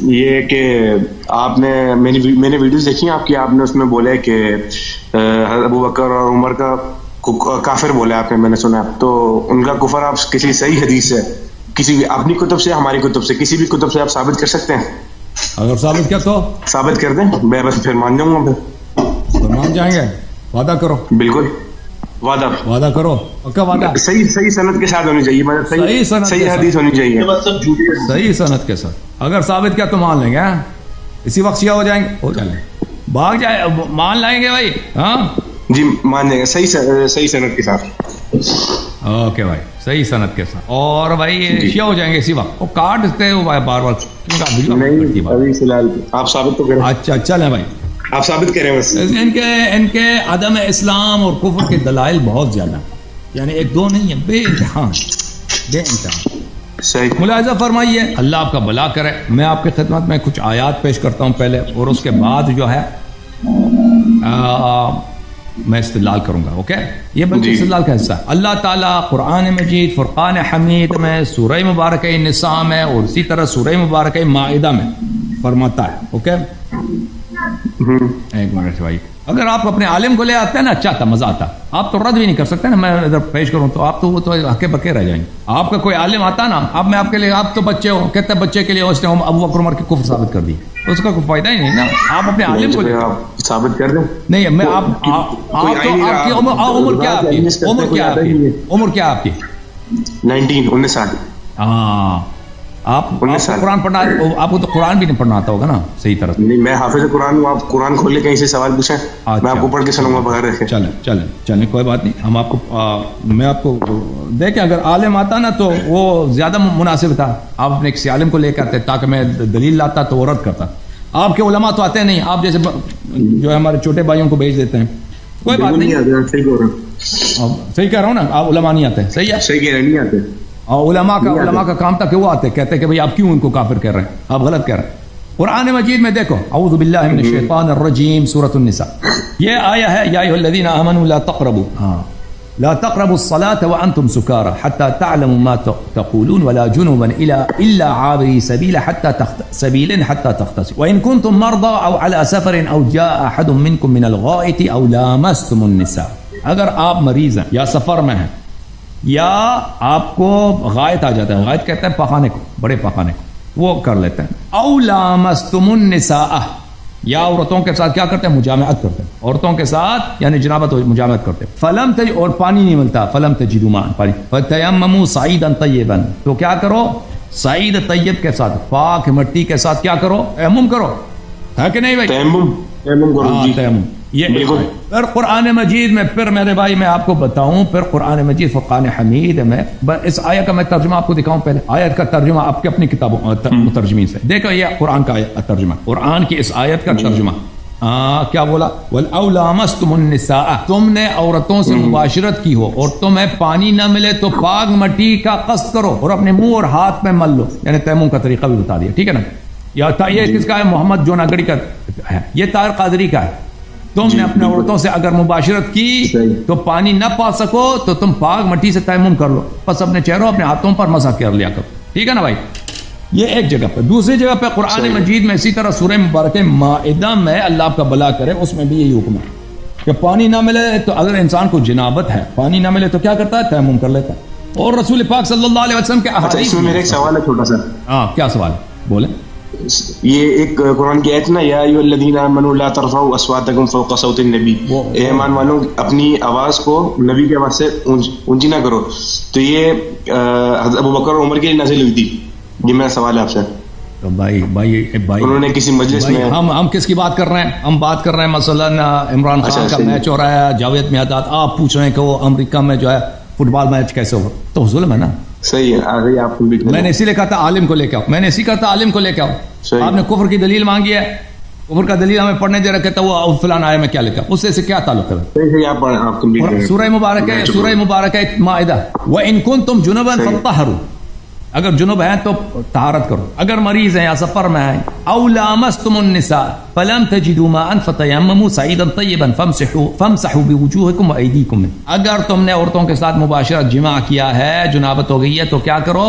یہ کہ آپ نے میں نے ویڈیوز دیکھی ہیں آپ کی, آپ نے اس میں بولے کہ حضرت ابوبکر اور عمر کا کافر بولا آپ نے, میں نے سنا. تو ان کا کفر آپ کسی صحیح حدیث سے, کسی بھی اپنی کتب سے, ہماری کتب سے, کسی بھی کتب سے آپ ثابت کر سکتے ہیں؟ اگر ثابت کیا تو ثابت کر دیں, میں بس پھر مان جاؤں گا. پھر مان جائیں گے, وعدہ کرو. بالکل وعدہ کرو, پکا وعدہ. صحیح سند کے ساتھ ہونی چاہیے, مطلب صحیح حدیث ہونی چاہیے, صحیح سند کے ساتھ. اگر ثابت کیا تو مان لیں گے, اسی وقت شیعہ ہو جائیں گے, ہو جائیں گے, بھاگ جائے, مان لائیں گے بھائی. ہاں جی مان لیں گے صحیح سند کے ساتھ. اوکے بھائی, صحیح سند کے ساتھ. اور بھائی شیعہ ہو جائیں گے اسی وقت. وہ کاٹتے ہو بار بار, آپ ثابت تو کریں. اچھا چلیں بھائی, آپ ثابت کریں بس. ان کے عدم اسلام اور کفر کے دلائل بہت زیادہ, یعنی ایک دو نہیں ہے, بے انتہا. ملاحظہ فرمائیے, اللہ آپ کا بھلا کرے. میں آپ کی خدمت میں کچھ آیات پیش کرتا ہوں پہلے, اور اس کے بعد جو ہے میں استدلال کروں گا. اوکے, یہ بلکہ استدلال کا حصہ ہے. اللہ تعالیٰ قرآن مجید فرقان حمید میں, سورہ مبارکہ نساء میں, اور اسی طرح سورہ مبارکہ مائدہ میں فرماتا ہے. اوکے, ایک منٹ بھائی, اگر آپ اپنے عالم کو لے آتے ہیں نا, اچھا تھا, مزہ آتا. آپ تو رد بھی نہیں کر سکتے نا, میں ادھر پیش کروں تو آپ تو وہ تو ہکے بکے رہ جائیں گے. آپ کا کوئی عالم آتا نا, اب میں آپ کے لیے, آپ تو بچے ہو, کہتے ہیں بچے کے لیے اس نے ابو بکر عمر کے کفر ثابت کر دی, اس کا کوئی فائدہ ہی نہیں نا. آپ اپنے عالم کو لے ثابت کر دیں. نہیں, میں آپ کی عمر کیا, آپ کی عمر کیا, آپ کی 19 سال. ہاں, آپ قرآن پڑھنا, آپ کو تو قرآن بھی نہیں پڑھنا آتا ہوگا نا صحیح طرح. نہیں, میں حافظ قرآن ہوں. آپ قرآن کھول لے کہیں سے سوال پوچھیں, میں آپ کو پڑھ کے سنوں گا بغیر رکھے. چلیں کوئی بات نہیں. ہم آپ کو, میں آپ کو دیکھیں, اگر عالم آتا نا تو وہ زیادہ مناسب تھا. آپ اپنے کسی عالم کو لے کے آتے تاکہ میں دلیل لاتا تو وہ رد کرتا. آپ کے علماء تو آتے نہیں, آپ جیسے جو ہے ہمارے چھوٹے بھائیوں کو بھیج دیتے ہیں. کوئی بات نہیں, صحیح کہہ رہا ہوں نا, آپ علماء نہیں آتے. صحیح ہے, صحیح کہہ رہے, نہیں آتے. اور علماء کا کام تھا کہ وہ آتے, کہتے کہ بھئی آپ کیوں ان کو کافر کہہ رہے ہیں, آپ غلط کہہ رہے ہیں. قرآن مجید میں دیکھو, اعوذ باللہ من الشیطان الرجیم, سورۃ النساء, یہ آیا ہے, یا ایھا الذین آمنوا لا تقربوا الصلاة وانتم سکارى حتى تعلموا ما تقولون ولا جنبا الا عابري سبيل حتى تغتسلوا وان كنتم مرضى او على سفر او جاء احد منكم من الغائط او لامستم النساء. اگر آپ مریض ہیں یا سفر میں ہیں یا آپ کو غائط آ جاتا ہے, غائط کہتے ہیں پخانے کو, بڑے پخانے کو, وہ کر لیتے ہیں. او لامستم النساء, یا عورتوں کے ساتھ کیا کرتے ہیں, مجامعت کرتے ہیں, عورتوں کے ساتھ یعنی جنابت مجامعت کرتے ہیں. فلم اور پانی نہیں ملتا, فلم تجدوا ماء, پانی, فتیمموا صعیدا طیبا, تو کیا کرو, صعید طیب کے ساتھ, پاک مٹی کے ساتھ کیا کرو, تیمم کرو. ہے کہ نہیں بھائی, تیمم کرو. تیمم. یہ پھر قرآن مجید میں, پھر میرے بھائی میں آپ کو بتاؤں, پھر قرآن مجید فرقان حمید میں اس آیت کا میں ترجمہ آپ کو دکھاؤں. پہلے آیت کا ترجمہ آپ کے اپنی کتابوں مترجمین سے دیکھو, یہ قرآن کا ترجمہ, قرآن کی اس آیت کا ترجمہ. کیا بولا, وَلْأَوْ لَامَسْتُمُ النِّسَاءَ, تم نے عورتوں سے مباشرت کی ہو اور تمہیں پانی نہ ملے تو پاک مٹی کا قصد کرو اور اپنے منہ اور ہاتھ میں مل لو. یعنی تیمم کا طریقہ بھی بتا دیا, ٹھیک ہے نا. یہ کس کا ہے, محمد جو ناگڑی کا ہے, یہ طاہر قادری کا ہے. تم نے اپنے عورتوں سے اگر مباشرت کی تو پانی نہ پا سکو تو تم پاک مٹی سے تیمم کر لو, بس اپنے چہروں اپنے ہاتھوں پر مسح کر لیا کرو, ٹھیک ہے نا بھائی. یہ ایک جگہ پہ. دوسری جگہ پہ قرآن مجید میں اسی طرح سورہ مبارکہ مائدہ میں, اللہ آپ کا بھلا کرے, اس میں بھی یہی حکم ہے کہ پانی نہ ملے تو اگر انسان کو جنابت ہے, پانی نہ ملے تو کیا کرتا ہے, تیمم کر لیتا ہے. اور رسول پاک صلی اللہ علیہ وسلم کے احادیث میں میرا ایک سوال ہے چھوٹا سا. ہاں, کیا سوال ہے, بولیں. یہ ایک قرآن کی آیت نا, یا ایھا الذین آمنوا لا ترفعوا اصواتکم فوق صوت النبی, اے ایمان والوں اپنی آواز کو نبی کی آواز سے اونچی نہ کرو. تو یہ حضرت ابوبکر اور عمر کے لیے نازل ہوئی تھی. یہ میرا سوال ہے آپ سے. بھائی انہوں نے کسی مجلس میں, ہم کس کی بات کر رہے ہیں, ہم بات کر رہے ہیں مثلا عمران خان کا میچ ہو رہا ہے, جاوید میاداد, آپ پوچھ رہے ہیں کہ وہ امریکہ میں جو ہے فٹ بال میچ کیسے ہو, تو ظلم ہے نا. صحیح ہے, آپ میں نے اسی لیے کہا تھا عالم کو لے کے آؤ, میں نے اسی کہا تھا عالم کو لے کے آؤ. آپ نے کفر کی دلیل مانگی ہے, کفر کا دلیل ہمیں پڑھنے دے رہا, کہتا وہ فلان آیا میں کیا لکھا, اس سے کیا تعلق ہے. سورہ مبارکہ مائدہ, وَإِن كُنتُمْ جُنُبًا فَطَّهِّرُوا, اگر جنوب ہیں تو طہارت کرو, اگر مریض ہیں یا سفر میں ہیں. او لامستم النساء فلم تجدوا ماء فتيمموا صعيدا طيبا فامسحوا بوجوهكم وايديكم, اگر تم نے عورتوں کے ساتھ مباشرت جماع کیا ہے, جنابت ہو گئی ہے, تو کیا کرو,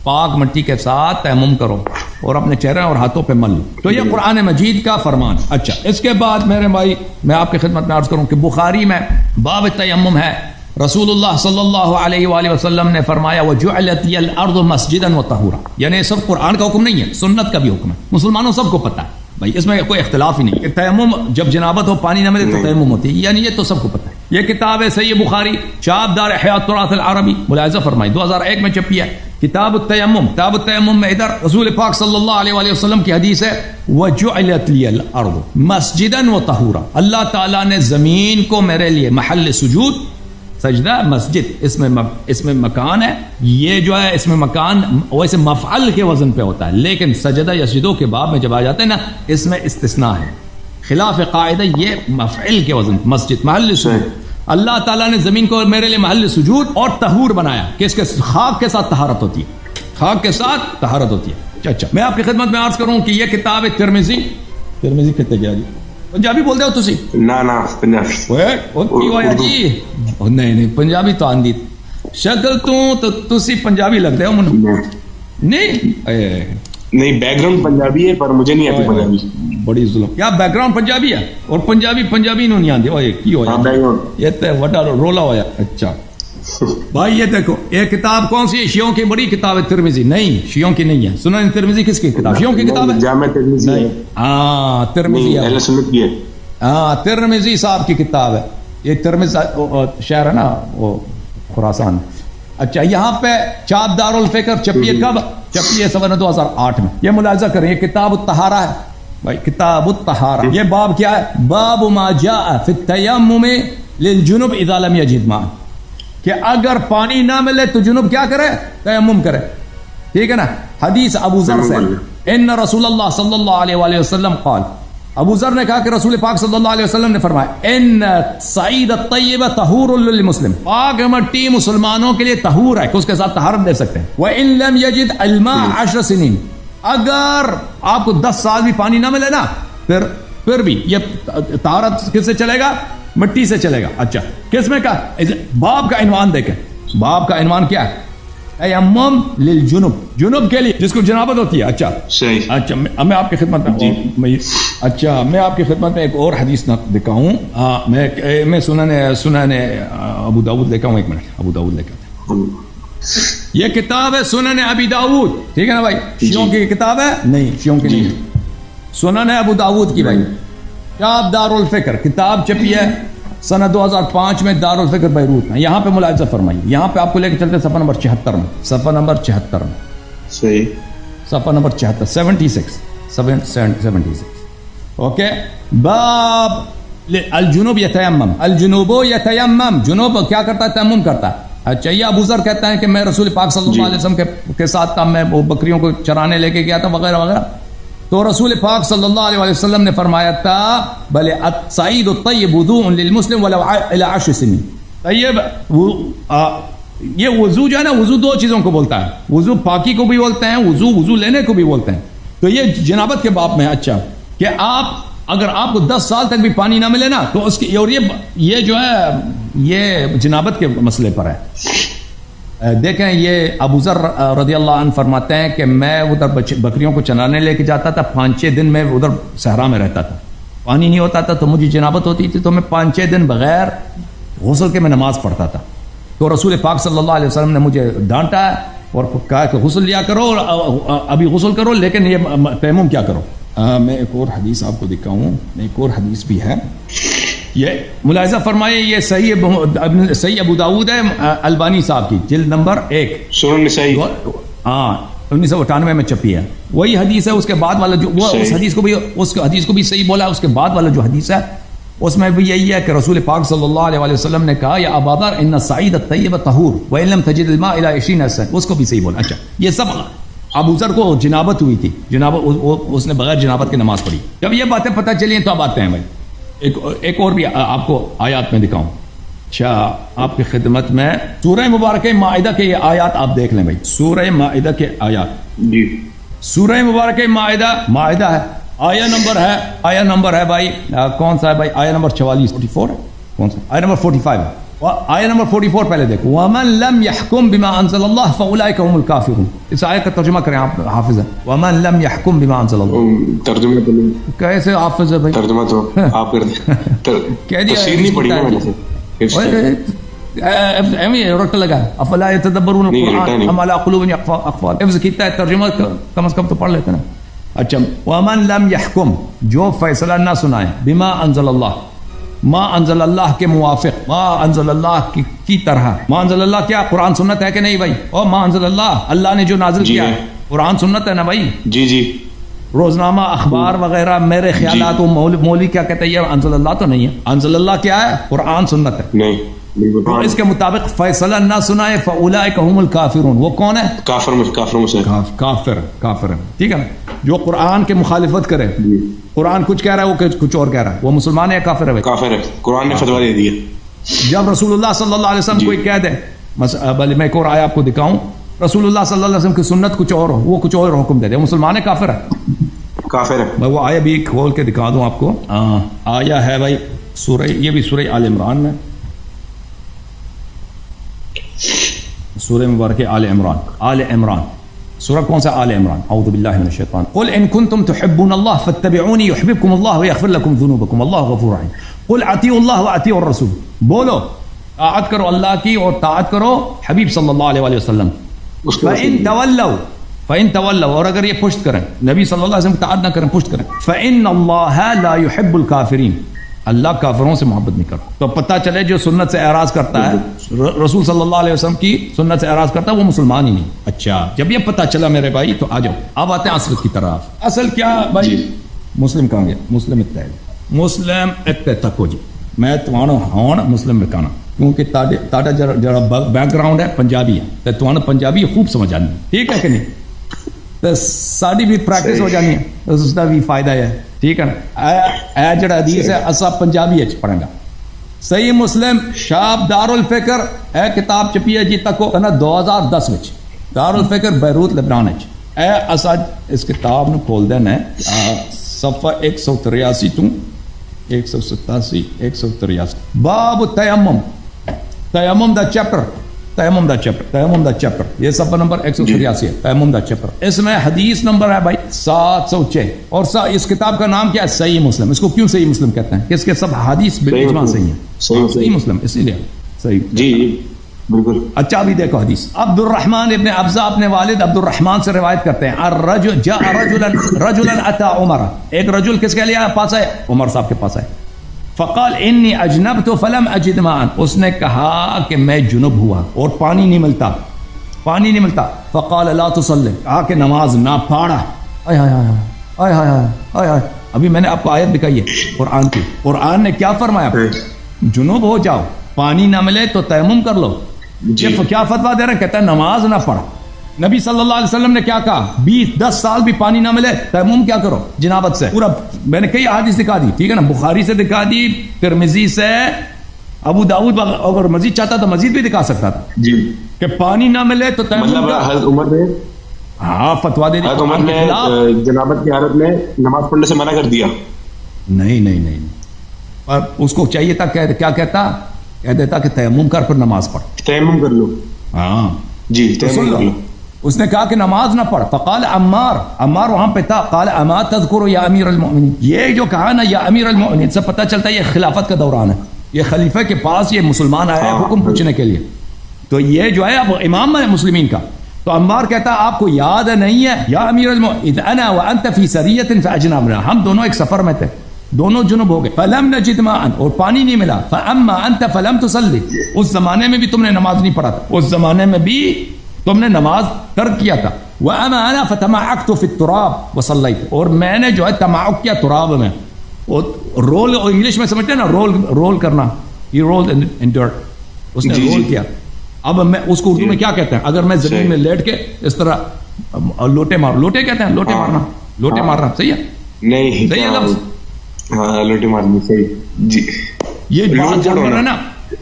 پاک مٹی کے ساتھ تیمم کرو. اور اپنے چہرے اور ہاتھوں پہ مل لو. تو یہ قرآن مجید کا فرمان. اچھا اس کے بعد میرے بھائی میں آپ کی خدمت میں عرض کروں کہ بخاری میں باب تیمم ہے. رسول اللہ صلی اللہ علیہ وآلہ وسلم نے فرمایا وجعلت لی الارض مسجدا وطہورا. یعنی صرف قرآن کا حکم نہیں ہے، سنت کا بھی حکم ہے. مسلمانوں سب کو پتہ ہے بھائی، اس میں کوئی اختلاف ہی نہیں کہ تیمم جب جنابت ہو پانی نہ ملے تو تیمم ہوتی ہے، یعنی یہ تو سب کو پتہ ہے. یہ کتاب ہے صحیح بخاری چاپ دار احیاء التراث العربی ملاحظہ فرمائی 2001 میں چھپی ہے کتاب التیمم. کتاب التیمم میں ادھر رسول پاک صلی اللہ علیہ وآلہ وسلم کی حدیث ہے وجعلت لی الارض مسجدا وطہورا. اللہ تعالیٰ نے زمین کو میرے لیے محل سجود، سجدہ مسجد اس میں مکان ہے. یہ جو ہے اس میں مکان ویسے مفعل کے وزن پہ ہوتا ہے، لیکن سجدہ یسجدوں کے باب میں جب آ جاتے ہیں نا اس میں استثناء ہے. خلاف قاعدہ یہ مفعل کے وزن مسجد محل سجود. اللہ تعالیٰ نے زمین کو میرے لیے محل سجود اور طہور بنایا کہ اس کے خاک کے ساتھ طہارت ہوتی ہے، خاک کے ساتھ طہارت ہوتی ہے. اچھا میں آپ کی خدمت میں عرض کروں کہ یہ کتاب ہے ترمذی کہتے گیا جی پنجابی بولتے ہو تسی؟ نا پنجابی جی نہیں پنجابی تو آندی شکل تو تسی پنجابی لگتے ہو منو نہیں بیک گراؤنڈ پنجابی ہے پر مجھے نہیں آتی پنجابی. بڑی ظلم. کیا بیک گراؤنڈ پنجابی ہے اور پنجابی نو نہیں آندی. اوئے کی ہویا یہ تے وڈا رولا ہویا. اچھا بھائی یہ دیکھو یہ کتاب کون سی ہے؟ شیعوں کی بڑی کتاب ہے ترمذی. نہیں شیعوں کی نہیں ہے. سنن ترمذی کس کی کتاب؟ شیعوں کی کتاب ہے. جامع ترمذی ہے. ہاں ترمذی ہے، اہل سنت کی ہے. ہاں ترمذی صاحب کی کتاب ہے. یہ ترمذ شہر ہے نا وہ خراسان. اچھا یہاں پہ چاپ دار الفکر چھپی ہے کب؟ چھپی ہے سن 2008 میں. یہ ملاحظہ کریں یہ کتاب الطہارہ ہے بھائی، کتاب الطہارہ. یہ باب کیا ہے؟ باب ما جاء فی التیمم للجنب اذا لم یجد ماء، کہ اگر پانی نہ ملے تو جنوب کیا کرے؟ تیمم کرے. ٹھیک ہے نا. حدیث ابو ذر سے ان رسول اللہ صلی اللہ علیہ وآلہ وسلم قال، ابو ذر نے کہا کہ رسول پاک صلی اللہ علیہ وسلم نے فرمایا ان صعید الطیب طہور للمسلم، پاک مٹی مسلمانوں کے لیے طہور ہے کہ اس کے ساتھ طہارت دے سکتے ہیں. وان لم یجد الماء 10 سنین، اگر آپ کو 10 سال بھی پانی نہ ملے نا پھر بھی یہ طہارت کس سے چلے گا؟ مٹی سے چلے گا. اچھا کس میں کا باب کا عنوان دیکھیں. باب کا عنوان کیا ہے؟ تیمم للجنب، جنوب کے لیے جس کو جنابت ہوتی ہے. اچھا صحیح. اچھا میں آپ کی خدمت میں اچھا میں آپ کی خدمت میں ایک اور حدیث نہ دکھاؤں. میں سنن ابو داؤد لے کے آؤں. ایک منٹ ابو داؤد لے کے. یہ کتاب ہے سنن ابی داؤد. ٹھیک ہے نا بھائی؟ شیعوں کی کتاب ہے؟ نہیں شیعوں کی نہیں، سنن ابو داؤد کی بھائی. چاپ دار الفکر کتاب چھپی ہے سنہ 2005 میں دار الفکر بیروت میں. یہاں پہ ملاحظہ فرمائیے، یہاں پہ آپ کو لے کے چلتے صفحہ نمبر 76 میں. صفحہ نمبر 76 میں صحیح. صفحہ نمبر 76 76. اوکے. باب الجنوب یتیمم، الجنوب یتیمم، جنوب کیا کرتا ہے؟ تیمم کرتا ہے. اچھا یہ ابو ذر کہتا ہے کہ میں رسول پاک صلی اللہ علیہ وسلم کے ساتھ تھا، میں وہ بکریوں کو چرانے لے کے گیا تھا وغیرہ وغیرہ. تو رسول پاک صلی اللہ علیہ وسلم نے فرمایا تھا بلے الصعید الطیب وضوء للمسلم ولو الى 10 سنین. طیب یہ وضو جو ہے نا، وضو 2 چیزوں کو بولتا ہے. وضو پاکی کو بھی بولتے ہیں، وضو لینے کو بھی بولتے ہیں. تو یہ جنابت کے باب میں ہے. اچھا کہ اگر آپ کو 10 سال تک بھی پانی نہ ملے نا تو اس کی، اور یہ جو ہے یہ جنابت کے مسئلے پر ہے. دیکھیں یہ ابو ذر رضی اللہ عنہ فرماتے ہیں کہ میں ادھر بکریوں کو چرانے لے کے جاتا تھا، 5-6 دن میں ادھر صحرا میں رہتا تھا، پانی نہیں ہوتا تھا تو مجھے جنابت ہوتی تھی، تو میں 5-6 دن بغیر غسل کے میں نماز پڑھتا تھا. تو رسول پاک صلی اللہ علیہ وسلم نے مجھے ڈانٹا اور کہا کہ غسل لیا کرو، ابھی غسل کرو لیکن یہ تیمم کیا کرو. میں ایک اور حدیث آپ کو دکھاؤں. ایک اور حدیث بھی ہے، یہ ملاحظہ فرمائے. یہ صحیح ابو داؤد ہے البانی صاحب کی، جلد نمبر 1 سنن نسائی. ہاں 1998 میں چھپی ہے. وہی حدیث ہے. اس کے بعد والا جو اس حدیث کو بھی صحیح بولا. اس کے بعد والا جو حدیث ہے اس میں بھی یہی ہے کہ رسول پاک صلی اللہ علیہ وسلم نے کہا یا ابا ذر ان الصعید الطیب طہور وان لم تجد الماء الى 20 سنہ. اس کو بھی صحیح بولا. اچھا یہ سب ابو ذر کو جنابت ہوئی تھی، اس نے بغیر جنابت کی نماز پڑھی. جب یہ باتیں پتہ چلی تو اب آتے ہیں بھائی ایک اور بھی آپ کو آیات میں دکھاؤں. اچھا آپ کی خدمت میں سورہ مبارکہ مائدہ کے یہ آیات آپ دیکھ لیں بھائی. سورہ مائدہ کے آیات جی. سورہ مبارکہ مائدہ ہے. آیا نمبر ہے بھائی کون سا ہے بھائی؟ آیا نمبر 44 44 کون سا؟ آیا نمبر 45 آیت نمبر 44 پہلے دیکھو، وَمَن لَمْ يَحْكُمْ بِمَا أَنزَلَ اللَّهُ فَأُولَٰئِكَ هُمُ الْكَافِرُونَ. اس آیت کا ترجمہ کریں آپ حافظ ہیں. وَمَن لَمْ يَحْكُمْ بِمَا أَنزَلَ اللَّهُ. ترجمہ تو نہیں، کیسے حافظ ہے بھائی؟ ترجمہ تو آپ کر دیں. تفسیر نہیں پڑھی نا میں نے. رٹ لگا افلا يتدبرون القرآن ام على قلوب اقفال. حفظ کیتا ہے، ترجمہ کم از کم تو پڑھ لیتے نا. اچھا، ومن لم يحكم، جو فیصلہ نہ سنائے، بما انزل اللہ، ما انزل اللہ کے موافق، ما انزل اللہ کی طرح. ما انزل اللہ کیا قرآن سنت ہے کہ نہیں بھائی؟ او ما انزل اللہ، اللہ نے جو نازل کیا ہے قرآن سنت ہے نا بھائی. جی جی. روزنامہ اخبار وغیرہ میرے خیالات، مولوی کیا کہتے ہیں، یہ انزل اللہ تو نہیں ہے. انزل اللہ کیا ہے؟ قرآن سنت ہے. نہیں، تو اس کے مطابق فیصلہ نہ سنائے فاولئک هم الکافرون. وہ کون ہے؟ کافر میں کافر ہے. ٹھیک ہے نا، جو قرآن کے مخالفت کرے، قرآن کچھ کہہ رہا ہے وہ کچھ اور کہہ رہا ہے، وہ مسلمان ہے کافر ہے؟ کافر ہے. قرآن نے فتویٰ دے دیا. جب رسول اللہ صلی اللہ علیہ وسلم کوئی کہہ دے، بھلے میں ایک اور آیا آپ کو دکھاؤں، رسول اللہ صلی اللہ علیہ وسلم کی سنت کچھ اور ہو، وہ کچھ اور حکم دے دے، وہ مسلمان ہے کافر ہے؟ کافر ہے. میں وہ آیا بھی کھول کے دکھا دوں آپ کو. آیا ہے بھائی سورہ، یہ بھی سورہ آل عمران میں، سورہ مبارک آل عمران. سورہ کون سا؟ آل عمران. اعوذ باللہ من الشیطان. قل ان کنتم تحبون اللہ فاتبعونی یحببکم اللہ ویغفر لکم ذنوبکم اللہ غفور رحیم. قل اطیعوا اللہ واطیعوا الرسول. بولو طاعت کرو اللہ کی اور طاعت کرو حبیب صلی اللہ علیہ وسلم. فَإِن تَوَلَّوْا، اور اگر یہ پشت کریں، نبی صلی اللہ علیہ وسلم کی طاعت نہ کریں، پشت کریں، فَإِنَّ اللَّهَ لَا يُحِبُّ الْكَافِرِينَ، اللہ کافروں سے محبت نہیں کرتا. تو پتہ چلے جو سنت سے اعراض کرتا ہے، رسول صلی اللہ علیہ وسلم کی سنت سے اعراض کرتا ہے، وہ مسلمان ہی نہیں. اچھا، جب یہ پتہ چلا میرے بھائی تو آ جاؤ، اب آتے ہیں اصل کی طرف. اصل کیا بھائی؟ مسلم کہاں گیا؟ مسلم اتحاد تک ہو جی. میں تمہارا ہون مسلم رکھانا، کیونکہ تاڑا جڑا بیک گراؤنڈ ہے پنجابی ہے، تو تمہارا پنجابی خوب سمجھ آنی ہے. ٹھیک ہے کہ نہیں؟ تو ساری بھی پریکٹس ہو جانی ہے، اس کا بھی فائدہ ہے. ٹھیک ہے نا؟ اے جڑا حدیث ہے اسا پنجابی اچ پڑھیں گا. صحیح مسلم شاب دار الفکر، اے کتاب چھپی ہے جی تک ہو نا 2010 وچ، دار الفکر بیروت لبنان وچ. اے اسا اس کتاب نو کھول دینا ہے، صفحہ 183 تو 187 183، باب تیمم دا چیپٹر، تیمم دا چیپٹر، یہ صفحہ نمبر 183 ہے، تیمم دا چیپٹر. اس میں حدیث نمبر ہے بھائی 706، اور اس کتاب کا نام کیا ہے؟ صحیح مسلم. اس کو کیوں صحیح مسلم کہتے ہیں؟ کہ اس کے سب حدیث بالاجماع صحیح ہیں. صحیح مسلم اسی لیے صحیح. جی بالکل. اچھا ابھی دیکھو حدیث. عبد الرحمن ابن ابزہ اپنے والد عبد الرحمن سے روایت کرتے ہیں، جاء رجلا اتى عمر، ایک رجل کس کے لیے پاس ہے؟ عمر صاحب کے پاس ہے. فقال انی اجنبت فلم اجد ماء، اس نے کہا کہ میں جنب ہوا اور پانی نہیں ملتا. فقال لا تصلی، کہا کہ نماز نہ پڑھا. ابھی میں نے آپ کو آیت دکھائی ہے قرآن کی. قرآن نے کیا فرمایا؟ جنوب ہو جاؤ، پانی نہ ملے تو تیمم کر لو. کیا فتویٰ دے رہے ہیں؟ کہتا ہے نماز نہ پڑھ. نبی صلی اللہ علیہ وسلم نے کیا کہا؟ 10 سال بھی پانی نہ ملے تیمم کیا کرو؟ جنابت سے. پورا میں نے کئی احادیث دکھا دی، ٹھیک ہے نا، بخاری سے دکھا دی، ترمذی سے، ابو داؤد، اگر مزید چاہتا تو مزید بھی دکھا سکتا تھا جی کہ پانی نہ ملے تو تیمم. مطلب حضرت عمر نے فتویٰ دے دی، حضرت عمر نے جنابت کی حالت میں نماز پڑھنے سے منع کر دیا. نہیں، اور اس کو چاہیے تھا کیا کہتا؟ کہہ دیتا کہ تیمم کر پر نماز پڑھ. تیمم کر لو. ہاں جی تیمم کر لو. اس نے کہا کہ نماز نہ پڑھ. فقال عمار وہاں پہ تھا، قال اما تذکر یا امیر المؤمنین، یہ جو کہا نا یا امیر المؤمنین سے پتہ چلتا ہے یہ خلافت کا دوران ہے، یہ خلیفہ کے پاس یہ مسلمان آیا ہے حکم پوچھنے کے لیے، تو یہ جو ہے اب امام ہے مسلمین کا. تو عمار کہتا آپ کو یاد نہیں ہے یا امیر المؤمنین انا وانت فی سریۃ فاجنبنا، ہم دونوں ایک سفر میں تھے، دونوں جنب ہو گئے. فلم نجد ماء، اور پانی نہیں ملا. فاما انت فلم تصلی، اس زمانے میں بھی تم نے نماز نہیں پڑھا تھا، اس زمانے میں بھی تم نے نماز ترک کیا تھا. واما انا فتمعكت في التراب وصليت، اور میں نے جو ہے تمعک کیا تراب میں، رول انگلش میں سمجھتے ہیں نا، رول کرنا، یہ رول ان ڈرٹ، اس نے رول کیا. اب میں اس کو اردو میں کیا کہتے ہیں؟ اگر میں زمین میں لیٹ کے اس طرح لوٹے کہتے ہیں، لوٹے مارنا صحیح ہے؟ نہیں صحیح ہے لفظ؟ ہاں لوٹے مارنی صحیح. جی یہ بعض جانور ہے نا،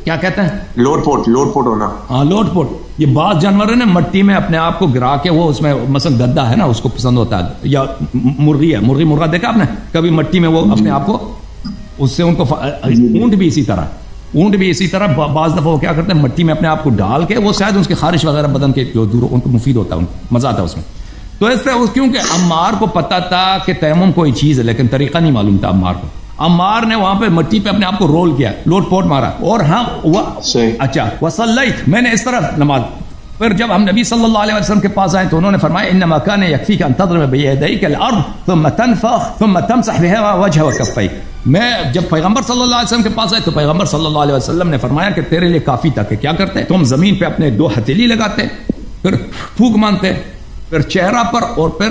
کیا کہتے ہیں؟ لوٹ پوٹ ہونا. ہاں لوٹ پوٹ. یہ بعض جانور ہے نا مٹی میں اپنے آپ کو گرا کے، وہ اس میں مثلا گدا ہے نا اس کو پسند ہوتا ہے، یا مرغی ہے، مرغا دیکھا آپ نے کبھی مٹی میں وہ اپنے آپ کو، اس سے ان کو اونٹ بھی اسی طرح، اونٹ بھی اسی طرح بعض دفعہ وہ کیا کرتے ہیں مٹی میں اپنے آپ کو ڈال کے، وہ شاید اس کی خارش وغیرہ بدن کے جو دور ان کو مفید ہوتا ہے، ان کو مزہ آتا ہے اس میں. تو اس طرح کیونکہ عمار کو پتا تھا کہ تیمم کوئی چیز ہے لیکن طریقہ نہیں معلوم تھا عمار کو. عمار نے وہاں پہ مٹی پہ اپنے آپ کو رول کیا، لوٹ پوٹ مارا، اور ہاں اچھا وصلیت، میں نے اس طرح نماز. پھر جب ہم نبی صلی اللہ علیہ وسلم کے پاس آئے تو انہوں نے فرمایا انما كان يكفيك ان تضرب بيديك الارض ثم تنفخ ثم تمسح بها وجهك وكفيك. میں جب پیغمبر صلی اللہ علیہ وسلم کے پاس آئے تو پیغمبر صلی اللہ علیہ وسلم نے فرمایا کہ تیرے لیے کافی تھا کہ کیا کرتے، تم زمین پہ اپنے 2 ہتھیلی لگاتے، پھر پھونک مانتے، پھر چہرہ پر، اور پھر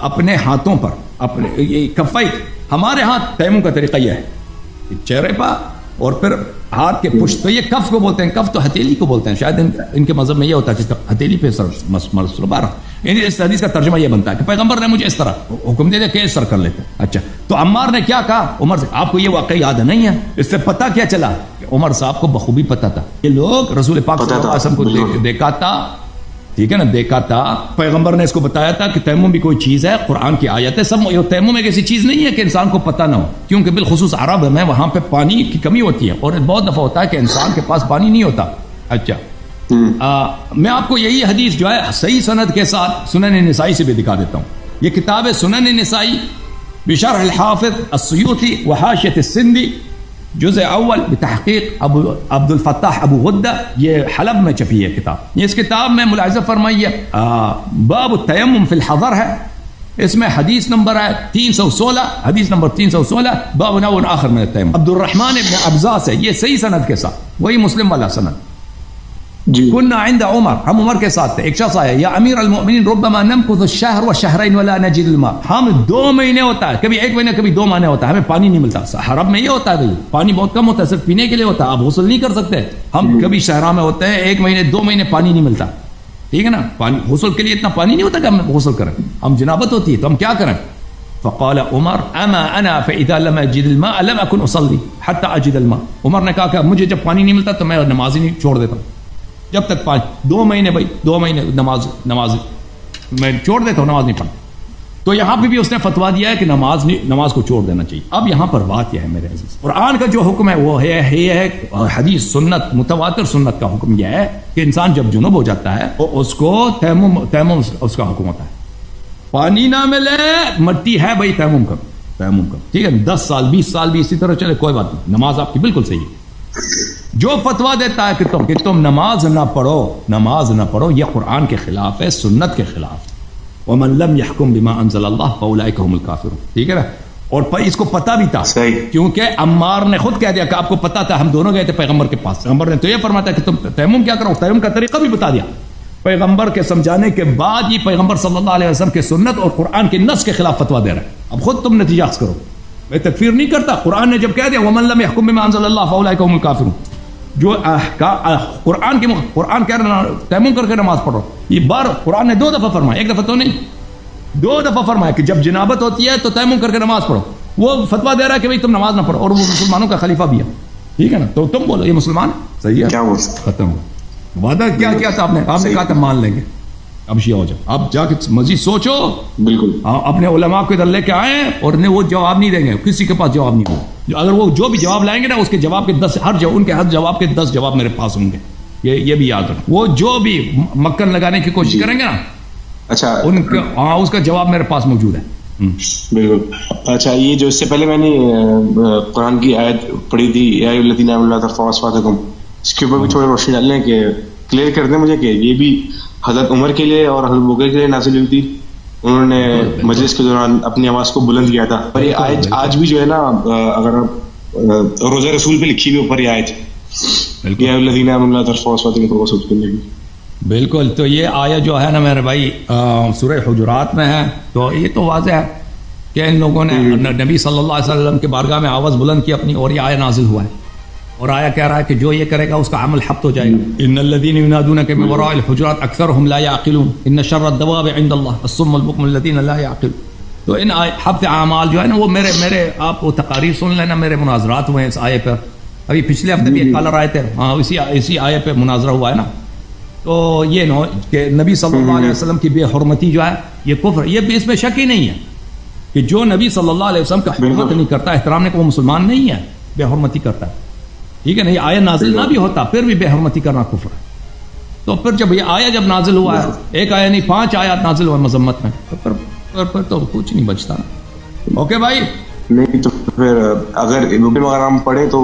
اپنے ہاتھوں پر، اپنے کفائی. ہمارے ہاتھ تیمم کا طریقہ یہ ہے، چہرے پر اور پھر ہاتھ کے پشت. تو یہ کف کو بولتے ہیں، کف تو ہتھیلی کو بولتے ہیں. شاید ان کے مذہب میں یہ ہوتا ہے کہ ہتھیلی پہ یعنی اس حدیث کا ترجمہ یہ بنتا ہے کہ پیغمبر نے مجھے اس طرح حکم دے دیا کہ اس طرح کر لیتے. اچھا تو عمار نے کیا کہا عمر سے؟ آپ کو یہ واقعی یاد نہیں ہے؟ اس سے پتہ کیا چلا کہ عمر صاحب کو بخوبی پتہ تھا یہ لوگ رسول پاک صلی اللہ علیہ وسلم کو دیکھا تھا، ٹھیک ہے نا، دیکھا تھا، پیغمبر نے اس کو بتایا تھا کہ تیمم بھی کوئی چیز ہے، قرآن کی آیت ہے. سب تیمم ایک ایسی چیز نہیں ہے کہ انسان کو پتہ نہ ہو، کیونکہ بالخصوص عرب میں وہاں پہ پانی کی کمی ہوتی ہے اور بہت دفعہ ہوتا ہے کہ انسان کے پاس پانی نہیں ہوتا. اچھا میں آپ کو یہی حدیث جو ہے صحیح سند کے ساتھ سنن نسائی سے بھی دکھا دیتا ہوں. یہ کتاب ہے سنن نسائی بشرح الحافظ السیوطی وحاشیۃ السندی، جزء اول بتحقیق عبد الفتاح ابو غدہ، یہ حلب میں چھپی ہے کتاب. اس کتاب میں ملاحظہ فرمائیے باب التیمم فی الحضر ہے، اس میں حدیث نمبر ہے 316، حدیث نمبر 316 باب نوع آخر من التیمم. عبد الرحمن ابن ابزا سے، یہ صحیح سند کے ساتھ، وہی مسلم والا سند. كنا عند عمر، ہم عمر کے ساتھ تھے. ایک شخص آیا، یا امیر المؤمنین ربما نمكث الشهر والشهرين ولا نجد الماء. ہم 2 مہینے ہوتا ہے، کبھی 1 مہینہ کبھی 2 مہینے ہوتا ہے، ہمیں پانی نہیں ملتا. حرم میں یہ ہوتا ہے بھائی، پانی بہت کم ہوتا ہے، صرف پینے کے لیے ہوتا ہے، آپ غسل نہیں کر سکتے. ہم کبھی شہرہ میں ہوتے ہیں 1 مہینے 2 مہینے پانی نہیں ملتا، ٹھیک ہے نا. پانی غسل کے لیے اتنا پانی نہیں ہوتا کہ ہم غسل کریں، ہم جنابت ہوتی ہے تو ہم کیا کریں. فقال عمر اما انا فاذا لم اجد الماء لم اكن اصلي حتى اجد الماء. عمر نے کہا کہ مجھے جب پانی نہیں ملتا تو میں نماز ہی نہیں چھوڑ دیتا ہوں جب تک 2 مہینے بھائی 2 مہینے نماز میں چھوڑ دیتا ہوں، نماز نہیں پڑھتا. تو یہاں پہ بھی اس نے فتوا دیا ہے کہ نماز کو چھوڑ دینا چاہیے. اب یہاں پر بات یہ ہے میرے عزیز، قرآن کا جو حکم ہے وہ ہے حدیث سنت متواتر سنت کا حکم یہ ہے کہ انسان جب جنوب ہو جاتا ہے تو اس کو تیمم اس کا حکم ہوتا ہے. پانی نہ ملے، مٹی ہے بھائی، تیمم کرو، ٹھیک ہے. 10 سال 20 سال بھی اسی طرح چلے، کوئی بات نہیں، نماز آپ کی بالکل صحیح ہے. جو فتوا دیتا ہے کہ تم نماز نہ پڑھو، یہ قرآن کے خلاف ہے، سنت کے خلاف. ومن لم يحكم بما انزل الله فاولئك هم الكافرون، ٹھیک ہے نا. اور اس کو پتہ بھی تھا، کیونکہ عمار نے خود کہہ دیا کہ آپ کو پتہ تھا، ہم دونوں گئے تھے پیغمبر کے پاس. پیغمبر نے تو یہ فرمایا کہ تم تیمم کیا کرو، تیمم کا طریقہ بھی بتا دیا. پیغمبر کے سمجھانے کے بعد یہ پیغمبر صلی اللہ علیہ وسلم کے سنت اور قرآن کے نص کے خلاف فتوا دے رہا ہے. اب خود تم نتیجہ اخذ کرو. میں تکفیر نہیں کرتا، قرآن نے جب کہہ دیا ومن لم يحكم بما انزل الله فاولئك هم الكافرون، جو قرآن کہہ رہا تیمم کر کے نماز پڑھو، یہ بار قرآن نے 2 دفعہ فرمایا، 1 دفعہ تو نہیں، 2 دفعہ فرمایا کہ جب جنابت ہوتی ہے تو تیمم کر کے نماز پڑھو. وہ فتوا دے رہا ہے کہ بھائی تم نماز نہ پڑھو، اور وہ مسلمانوں کا خلیفہ بھی ہے، ٹھیک ہے نا. تو تم بولو یہ مسلمان صحیح ہے، ختم ہو. وعدہ کیا کیا تھا آپ نے کہا تھا مان لیں گے. اب شیعہ ہو جاؤ، اب جا کے مزید سوچو، بالکل اپنے علماء کو ادھر لے کے آئیں، اور وہ جواب نہیں دیں گے، کسی کے پاس جواب نہیں ہوگا. اگر وہ جو بھی جواب لائیں گے نا، اس کے جواب کے 10 ان کے ہر جواب کے 10 جواب میرے پاس ہوں گے. یہ بھی یاد رکھو، وہ جو بھی مکن لگانے کی کوشش کریں گے نا، اچھا ان کا اس کا جواب میرے پاس موجود ہے. بالکل. اچھا یہ جو اس سے پہلے میں نے قرآن کی آیت پڑھی تھی، یا ایھا الذین آمنوا لا ترفعوا اصواتکم، اس کے اوپر بھی تھوڑی روشنی ڈال لیں کہ کلیئر کر دیں مجھے کہ یہ بھی حضرت عمر کے لیے اور حضرت بکر کے لیے نازل ہوئی تھی. انہوں نے مجلس کے دوران اپنی آواز کو بلند کیا تھا. اور یہ آیت آج بھی جو ہے نا، اگر آپ روزہ رسول پہ لکھی ہوئی اوپر یہ آیت، یا الذین آمنوا لا ترفعوا اصواتکم فوق صوت النبی. بالکل. تو یہ آیت جو ہے نا میرے بھائی سورہ حجرات میں ہے. تو یہ تو واضح ہے کہ ان لوگوں نے نبی صلی اللہ علیہ وسلم کے بارگاہ میں آواز بلند کی اپنی، اور یہ آیت نازل ہوا ہے. اور آیا کہہ رہا ہے کہ جو یہ کرے گا اس کا عمل حبط ہو جائے گا. ان الذين ينادونك من وراء الحجرات اكثرهم لا يعقلون ان شر الدواب عند الله الصم البكم الذين لا يعقلون. تو ان حبط اعمال جو ہے نا، وہ میرے آپ وہ تقاریر سن لینا، میرے مناظرات ہوئے ہیں اس آیے پر. ابھی پچھلے ہفتے بھی ایک کالر آئے تھے، ہاں اسی آیے پہ مناظرہ ہوا ہے نا. تو یہ نو کہ نبی صلی اللہ علیہ وسلم کی بے حرمتی جو ہے یہ کفر، یہ اس میں شک ہی نہیں ہے کہ جو نبی صلی اللہ علیہ وسلم کا حرمت نہیں کرتا، احترام نہیں، کہ وہ مسلمان نہیں ہے، بے حرمتی کرتا ہے. ٹھیک ہے نا, یہ آیا نازل نہ بھی ہوتا پھر بھی بے حرمتی کرنا کفر ہے. تو پھر جب یہ آیا جب نازل ہوا ہے, ایک آیا نہیں 5 آیات نازل ہوا مذمت میں, تو پھر تو کچھ نہیں بچتا. اوکے بھائی, نہیں تو پھر اگر اگر ہم پڑھیں تو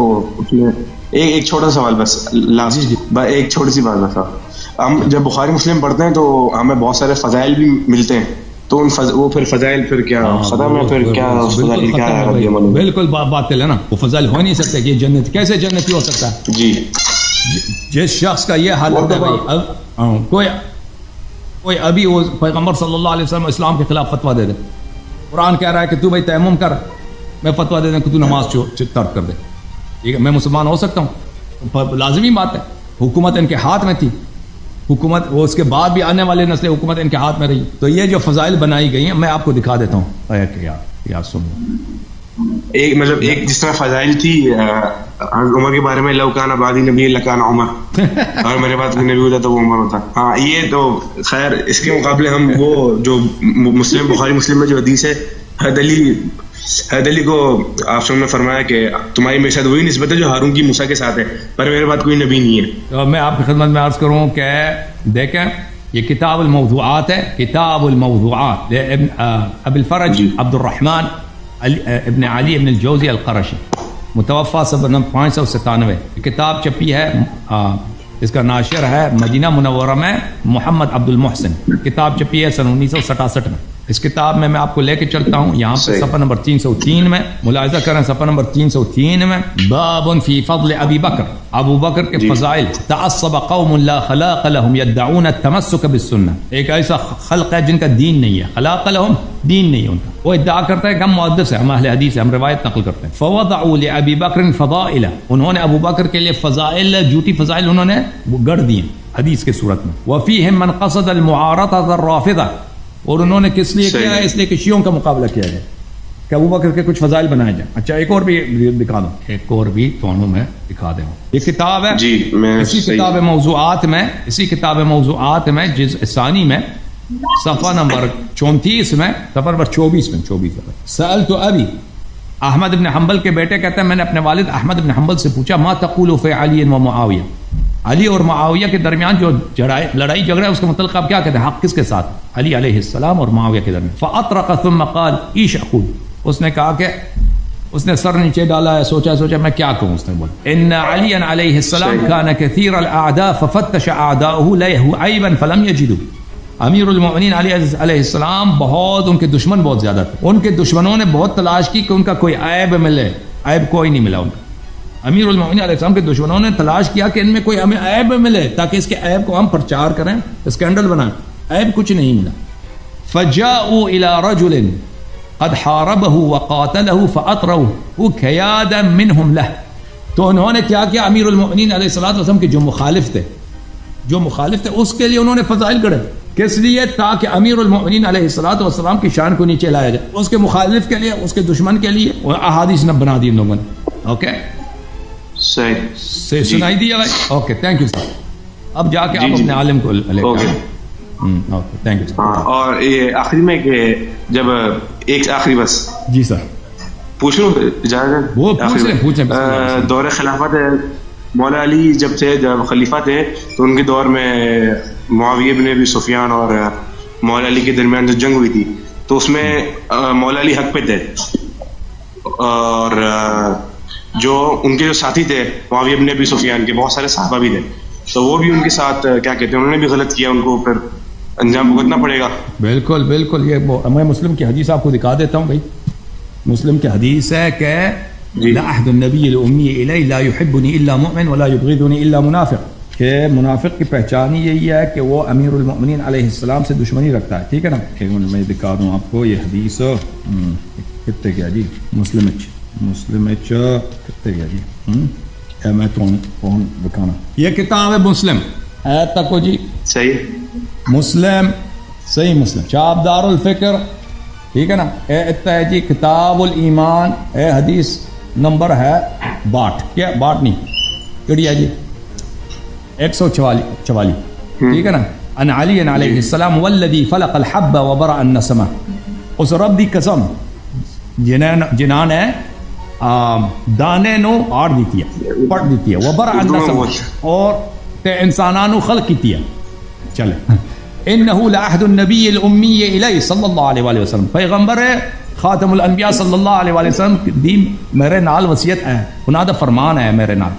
ایک چھوٹا سوال بس لاسٹ, ایک چھوٹی سی بات بس. ہم جب بخاری مسلم پڑھتے ہیں تو ہمیں بہت سارے فضائل بھی ملتے ہیں, تو وہ پھر فضائل پھر کیا ختم ہے, پھر کیا فضائل کیا؟ بالکل باطل ہے نا, وہ فضائل ہو نہیں سکتے کہ جنت کیسے جنتی ہو سکتا ہے. جی جس شخص کا یہ حالت ہے بھائی, کوئی ابھی وہ پیغمبر صلی اللہ علیہ وسلم اسلام کے خلاف فتویٰ دے دے, قرآن کہہ رہا ہے کہ تو بھائی تیمم کر, میں فتویٰ دے دیں کہ تو نماز ترک کر دے, ٹھیک ہے, میں مسلمان ہو سکتا ہوں؟ لازمی بات ہے. حکومت ان کے ہاتھ میں تھی, حکومت وہ اس کے بعد بھی آنے والے نسل حکومت ان کے ہاتھ میں رہی. تو یہ جو فضائل بنائی گئی ہیں میں آپ کو دکھا دیتا ہوں. یار سنو, ایک مطلب ایک جس طرح فضائل تھی عمر کے بارے میں, لو کان بعدی نبی لکان عمر, اور میرے بعد نبی ہوتا تو وہ عمر ہوتا. ہاں یہ تو خیر, اس کے مقابلے ہم وہ جو مسلم بخاری مسلم میں جو حدیث ہے, حید علی کو آپ نے فرمایا کہ تمہاری میرے ساتھ وہی نسبت ہے جو ہارون کی موسیٰ کے ساتھ ہے, پر میرے بعد کوئی نبی نہیں ہے. تو میں آپ کی خدمت میں عرض کروں کہ دیکھیں یہ کتاب الموضوعات ہے, کتاب الموضوعات ابو الفرج عبد الرحمن ابن علی ابن الجوزی القرشی, متوفا سب 597. کتاب چپی ہے, اس کا ناشر ہے مدینہ منورہ میں محمد عبد المحسن. کتاب چپی ہے سن 1967 میں. اس کتاب میں آپ کو لے کے چلتا ہوں یہاں پہ صفحہ نمبر 303 میں ملاحظہ کریں, صفحہ نمبر 303 میں باب فی فضل ابی بکر, ابو بکر کے فضائل. تعصب قوم لا خلاق لهم يدعون التمسك بالسنہ, ایک ایسا خلق ہے جن کا دین نہیں ہے, خلاق لهم دین نہیں ان کا, وہ ادعا کرتا ہے کہ ہم محدث ہیں, ہم اہل حدیث ہیں, ہم روایت نقل کرتے ہیں. فوضعوا لابی بکر فضائل, انہوں نے ابو بکر کے لیے فضائل, جھوٹی فضائل انہوں نے گڑ دیے حدیث کی صورت میں. وفیہم من قصد المعارضة الرافضہ, اور انہوں نے کس لیے کیا ہے, اس لیے کہ شیعوں کا مقابلہ کیا جائے, کہ ابو بکر کے کچھ فضائل بنائے جائیں. اچھا ایک اور بھی دکھا دوں, ایک اور بھی تمہوں میں دکھا دوں. یہ کتاب ہے اسی کتاب موضوعات میں, اسی کتاب موضوعات میں جزء ثانی میں صفحہ نمبر 34 میں, صفحہ نمبر 24 میں, 24 سألت ابی, احمد ابن حنبل کے بیٹے کہتے ہیں میں نے اپنے والد احمد ابن حنبل سے پوچھا, ما تقول فی علی و معاویہ, علی اور معاویہ کے درمیان جو لڑائی جھگڑا ہے اس کے متعلق آپ کیا کہتے ہیں, حق کس کے ساتھ, علی علیہ السلام اور معاویہ کے درمیان. فاطرق ثم قال ایش اقول, اس نے کہا کہ اس نے سر نیچے ڈالا ہے, سوچا میں کیا کہوں. اس نے بولا ان علی علیہ السلام كان كثير الاعداء ففتش اعداؤه له عيبا فلم يجدوا, امیر المؤمنین علی علیہ السلام بہت, ان کے دشمن بہت زیادہ تھے, ان کے دشمنوں نے بہت تلاش کی کہ ان کا کوئی عیب ملے, عیب کوئی نہیں ملا ان کا. امیر المؤمنین علیہ السلام کے دشمنوں نے تلاش کیا کہ ان میں کوئی ہمیں عیب ملے تاکہ اس کے عیب کو ہم پرچار کریں, اسکینڈل بنائیں, عیب کچھ نہیں ملا. فجاءوا الى رجل قد حاربه وقاتله فاطروه كيادا منهم له, تو انہوں نے کیا کیا, امیر المؤمنین علیہ السلام کے جو مخالف تھے اس کے لیے انہوں نے فضائل گڑھے, کس لیے, تاکہ امیر المؤمنین علیہ السلام کی شان کو نیچے لایا جائے, اس کے مخالف کے لیے, اس کے دشمن کے لیے احادیث نہ بنا دی ان لوگوں نے. اوکے صحیح سنائی دیا بھائی. Okay thank you sir. اب جا کے آپ اپنے عالم کو لے کے اوکے تھینک یو سر. اور یہ آخری میں کہ جب ایک آخری بس جی سر پوچھ لوں اجازت, وہ پوچھیں. دور خلافت مولا علی جب تھے, جب خلیفہ تھے, تو ان کے دور میں معاویہ بن ابی سفیان اور مولا علی کے درمیان جو جنگ ہوئی تھی, تو اس میں مولا علی حق پہ تھے, اور جو ان کے جو ساتھی تھے معاویہ بن ابی سفیان کے بہت سارے صحابہ بھی تھے, تو وہ بھی ان کے ساتھ کیا کہتے ہیں, انہوں نے بھی غلط کیا, ان کو پھر انجام بھگتنا پڑے گا. بالکل یہ میں مسلم کی حدیث آپ کو دکھا دیتا ہوں بھائی. مسلم کی حدیث ہے کہ لا عهد النبی الامی الی لا يحبنی الا مؤمن ولا یبغضنی الا منافق, کہ منافق کی پہچان یہی ہے کہ وہ امیر المؤمنین علیہ السلام سے دشمنی رکھتا ہے. ٹھیک ہے نا, میں دکھا دوں آپ کو یہ حدیث کتنے کیا جی, مسلم کتنے گیا جی, میں کون دکھانا, یہ کتاب ہے مسلم ہے تک ہو جی, صحیح مسلم, صحیح مسلم, چاپ دار الفکر, ٹھیک ہے نا. اتنا ہے جی کتاب الایمان, حدیث نمبر ہے 62, کیا 62 نہیں کڑی ہے جی 144, ٹھیک ہے نا. ان علی علیہ السلام والذی فلق الحب وبرأ النسمہ, اس رب دی قسم جنہاں نے دانے نو آڑ دیتی ہے، پڑھ دیتی ہے، وبر النسب اور تے انسانانو خلق کیتی ہے. چلے انہو لعہد النبی الامی الی صلی اللہ علیہ وآلہ وسلم، پیغمبر خاتم الانبیاء صلی اللہ علیہ وآلہ وسلم دین میرے نال وصیت ہے، انہاں دا فرمان ہے میرے نال.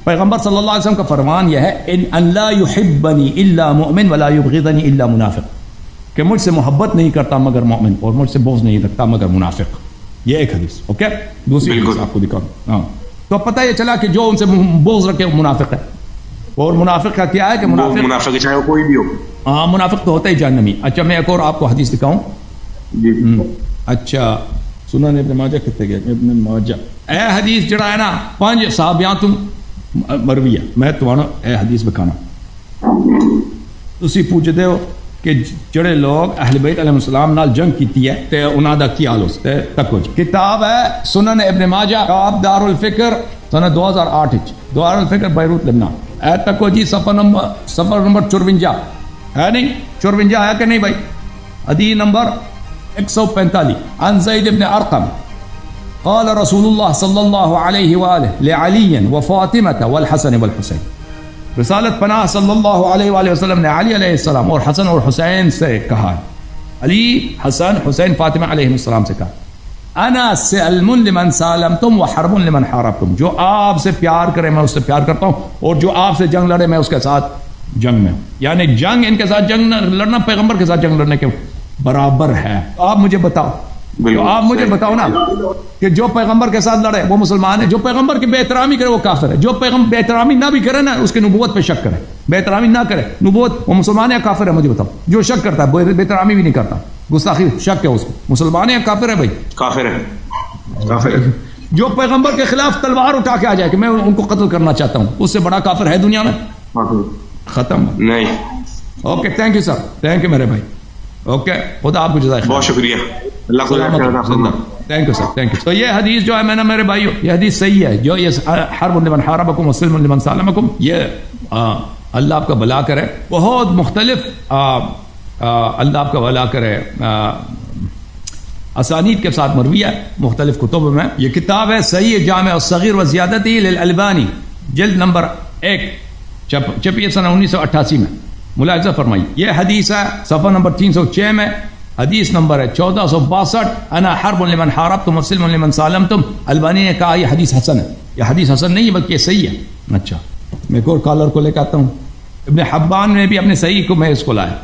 پیغمبر صلی اللہ علیہ وسلم کا فرمان یہ ہے ان لا یحبنی الا مؤمن ولا یبغضنی الا منافق، کہ مجھ سے محبت نہیں کرتا مگر مومن اور مجھ سے بغض نہیں رکھتا مگر منافق. یہ ایک حدیث. اوکے دوسری حدیث آپ کو دکھاؤں. ہاں تو پتہ یہ چلا کہ جو ان سے بغض رکھے منافق ہے. اور منافق کا کیا ہے کہ منافق چاہے کوئی بھی ہو. ہاں منافق تو ہوتا ہی جہنمی. اچھا میں ایک اور آپ کو حدیث دکھاؤں. اچھا سنن ابن ماجہ کتے گئے ابن ماجہ اے حدیث جڑا ہے نا 5 صحابیاں تم مروی ہے. میں تمہارا اے حدیث بکھانا تسی پوچھتے ہو کہ جڑے لوگ اہل بیت علیہ السلام نال جنگ کیتی ہے تے انہاں دا کی حال ہوستے تکو جی. کتاب ہے سنن ابن ماجہ کتاب دار الفکر سنہ 2008 دار الفکر بیروت لبنان. اے تکو جی صفحہ نمبر 54 ہے نہیں 54 ہے کہ نہیں بھائی. حدیث نمبر 145 عن زید بن ارقم قال رسول اللہ صلی اللہ علیہ وآلہ لعلی وفاطمة والحسن والحسین. رسالت پناہ صلی اللہ علیہ وآلہ وسلم نے علی علیہ السلام اور حسن اور حسین سے کہا ہے. علی حسن حسین فاطمہ علیہ السلام سے کہا انا سلم لمن سالمتم وحرب لمن حاربتم، جو آپ سے پیار کرے میں اس سے پیار کرتا ہوں اور جو آپ سے جنگ لڑے میں اس کے ساتھ جنگ میں ہوں. یعنی جنگ ان کے ساتھ جنگ لڑنا پیغمبر کے ساتھ جنگ لڑنے کے برابر ہے. آپ مجھے بتاؤ آپ مجھے بتاؤ نا کہ جو پیغمبر کے ساتھ لڑے وہ مسلمان ہے، جو پیغمبر کی بے احترامی کرے وہ کافر ہے، جو پیغمبر بے احترامی نہ بھی کرے نا اس کی نبوت پہ شک کرے، بے احترامی نہ کرے نبوت، وہ مسلمان ہے یا کافر ہے مجھے بتاؤ. جو شک کرتا ہے بے احترامی بھی نہیں کرتا گستاخی شک ہے اس کو، مسلمان ہے یا کافر ہے بھائی؟ کافر ہے. کافر ہے. جو پیغمبر کے خلاف تلوار اٹھا کے آ جائے کہ میں ان کو قتل کرنا چاہتا ہوں، اس سے بڑا کافر ہے دنیا میں؟ ختم نہیں. Okay thank you sir, thank you میرے بھائی. اوکے خدا آپ کو جزائے خیر. بہت شکریہ. اللہ کو thank you sir thank you. تو یہ حدیث جو ہے میں نے میرے بھائیو یہ حدیث صحیح ہے. جو یہ حرب لمن حاربکم وسلم لمن سالمکم یہ اللہ آپ کا بھلا کرے. بہت مختلف اللہ آپ کا بھلا کرے اسانید کے ساتھ مروی ہے مختلف کتب میں. یہ کتاب ہے صحیح جامع الصغیر و زیادتی للالبانی جلد نمبر 1 چھپی سنہ 1988 میں. ملاحظہ فرمائی یہ حدیث ہے صفحہ نمبر 306 میں. حدیث نمبر ہے 1462 انا حرب لمن حاربتم وسلم لمن سالمتم. البانی نے کہا یہ حدیث حسن ہے. یہ حدیث حسن نہیں ہے بلکہ یہ صحیح ہے. اچھا میں ایک اور کالر کو لے کے آتا ہوں. ابن حبان نے بھی اپنے صحیح کو میں اس کو لایا.